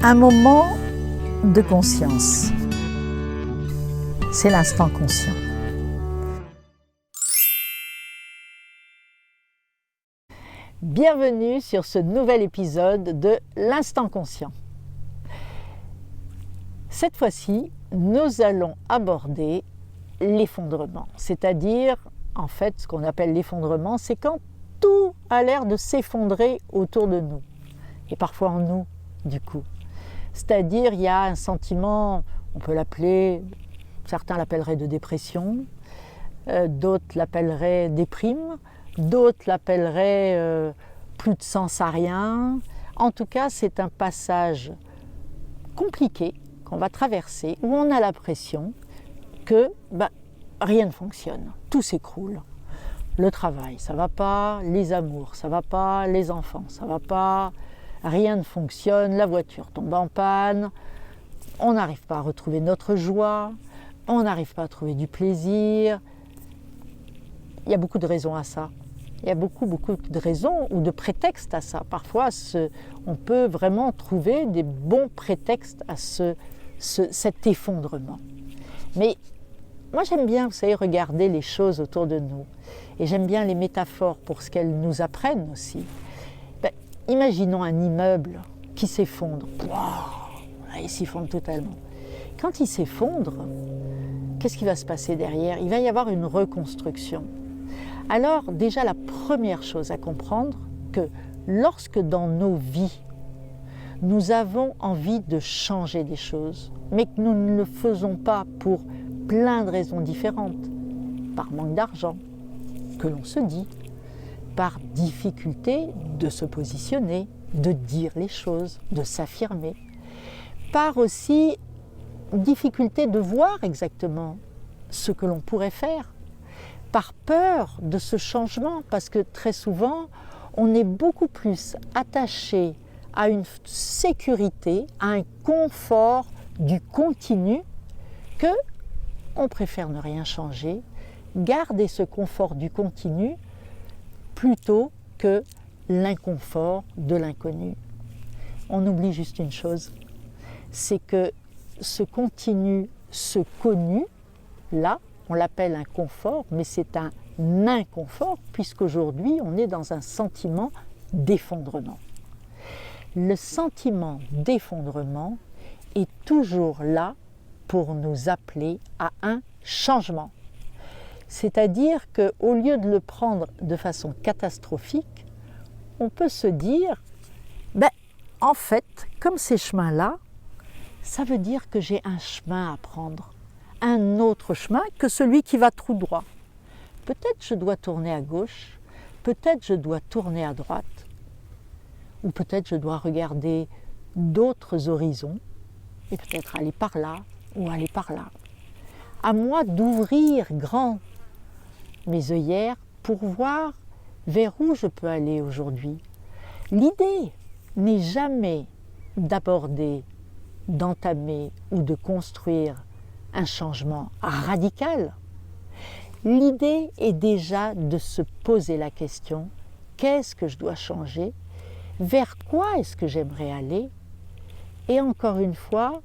Un moment de conscience. C'est l'instant conscient. Bienvenue sur ce nouvel épisode de l'Instant Conscient. Cette fois-ci, nous allons aborder l'effondrement. C'est-à-dire, en fait, ce qu'on appelle l'effondrement, c'est quand tout a l'air de s'effondrer autour de nous. Et parfois en nous, du coup. C'est-à-dire, il y a un sentiment, on peut l'appeler, certains l'appelleraient de dépression, d'autres l'appelleraient déprime, d'autres l'appelleraient plus de sens à rien. En tout cas, c'est un passage compliqué qu'on va traverser où on a l'impression que rien ne fonctionne, tout s'écroule. Le travail, ça ne va pas, les amours, ça ne va pas, les enfants, ça ne va pas, rien ne fonctionne, la voiture tombe en panne, on n'arrive pas à retrouver notre joie, on n'arrive pas à trouver du plaisir. Il y a beaucoup de raisons à ça. Il y a beaucoup de raisons ou de prétextes à ça. Parfois, on peut vraiment trouver des bons prétextes à cet effondrement. Mais moi, j'aime bien, vous savez, regarder les choses autour de nous. Et j'aime bien les métaphores pour ce qu'elles nous apprennent aussi. Imaginons un immeuble qui s'effondre. Wow, il s'effondre totalement. Quand il s'effondre, qu'est-ce qui va se passer derrière? Il va y avoir une reconstruction. Alors, déjà, la première chose à comprendre, que lorsque dans nos vies, nous avons envie de changer des choses, mais que nous ne le faisons pas pour plein de raisons différentes, par manque d'argent, que l'on se dit, par difficulté de se positionner, de dire les choses, de s'affirmer, par aussi difficulté de voir exactement ce que l'on pourrait faire, par peur de ce changement, parce que très souvent, on est beaucoup plus attaché à une sécurité, à un confort du continu, que on préfère ne rien changer, garder ce confort du continu plutôt que l'inconfort de l'inconnu. On oublie juste une chose, c'est que ce continu, ce connu, là, on l'appelle un confort, mais c'est un inconfort, puisqu'aujourd'hui, on est dans un sentiment d'effondrement. Le sentiment d'effondrement est toujours là pour nous appeler à un changement. C'est-à-dire qu'au lieu de le prendre de façon catastrophique, on peut se dire, en fait, comme ces chemins-là, ça veut dire que j'ai un chemin à prendre, un autre chemin que celui qui va tout droit. Peut-être je dois tourner à gauche, peut-être je dois tourner à droite, ou peut-être je dois regarder d'autres horizons, et peut-être aller par là ou aller par là. À moi d'ouvrir grand mes œillères pour voir vers où je peux aller aujourd'hui. L'idée n'est jamais d'aborder, d'entamer ou de construire un changement radical. L'idée est déjà de se poser la question, qu'est-ce que je dois changer? Vers quoi est-ce que j'aimerais aller? Et encore une fois,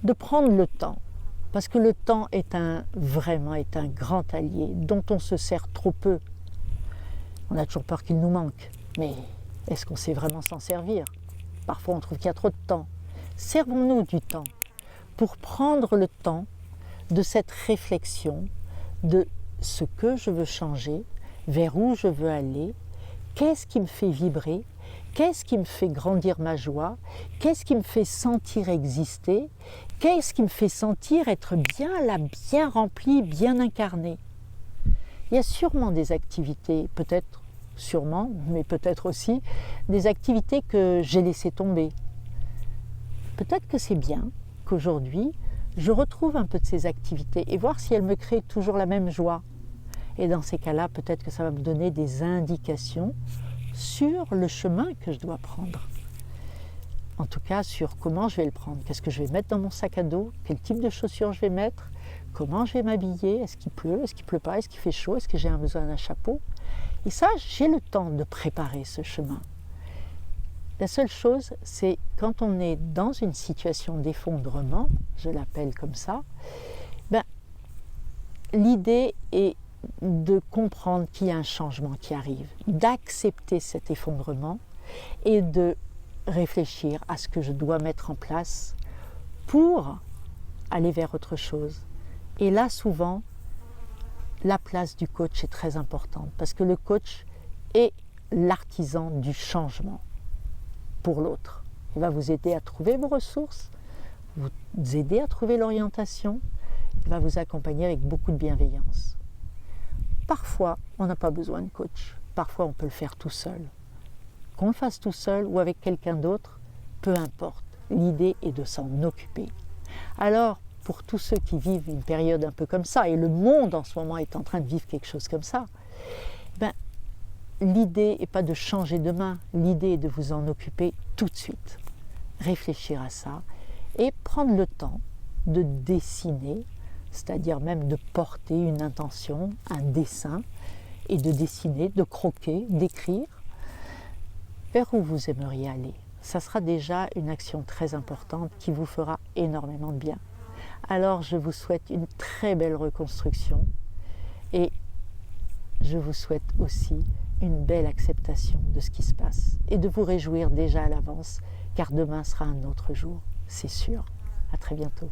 de prendre le temps. Parce que le temps est vraiment un grand allié dont on se sert trop peu. On a toujours peur qu'il nous manque, mais est-ce qu'on sait vraiment s'en servir? Parfois on trouve qu'il y a trop de temps. Servons-nous du temps pour prendre le temps de cette réflexion de ce que je veux changer, vers où je veux aller, qu'est-ce qui me fait vibrer, qu'est-ce qui me fait grandir ma joie, qu'est-ce qui me fait sentir exister, qu'est-ce qui me fait sentir être bien là, bien rempli, bien incarné. Il y a sûrement des activités, peut-être, sûrement, mais peut-être aussi, des activités que j'ai laissées tomber. Peut-être que c'est bien qu'aujourd'hui, je retrouve un peu de ces activités et voir si elles me créent toujours la même joie. Et dans ces cas-là, peut-être que ça va me donner des indications sur le chemin que je dois prendre. En tout cas, sur comment je vais le prendre. Qu'est-ce que je vais mettre dans mon sac à dos? Quel type de chaussures je vais mettre? Comment je vais m'habiller? Est-ce qu'il pleut? Est-ce qu'il ne pleut pas? Est-ce qu'il fait chaud? Est-ce que j'ai besoin d'un chapeau? Et ça, j'ai le temps de préparer ce chemin. La seule chose, c'est quand on est dans une situation d'effondrement, je l'appelle comme ça, ben, l'idée est de comprendre qu'il y a un changement qui arrive, d'accepter cet effondrement et de réfléchir à ce que je dois mettre en place pour aller vers autre chose. Et là, souvent, la place du coach est très importante parce que le coach est l'artisan du changement pour l'autre. Il va vous aider à trouver vos ressources, vous aider à trouver l'orientation, il va vous accompagner avec beaucoup de bienveillance. Parfois, on n'a pas besoin de coach. Parfois, on peut le faire tout seul. Qu'on le fasse tout seul ou avec quelqu'un d'autre, peu importe. L'idée est de s'en occuper. Alors, pour tous ceux qui vivent une période un peu comme ça, et le monde en ce moment est en train de vivre quelque chose comme ça, ben, l'idée n'est pas de changer demain, l'idée est de vous en occuper tout de suite. Réfléchir à ça et prendre le temps de dessiner, c'est-à-dire même de porter une intention, un dessin, et de dessiner, de croquer, d'écrire, vers où vous aimeriez aller. Ça sera déjà une action très importante qui vous fera énormément de bien. Alors je vous souhaite une très belle reconstruction et je vous souhaite aussi une belle acceptation de ce qui se passe et de vous réjouir déjà à l'avance car demain sera un autre jour, c'est sûr. À très bientôt.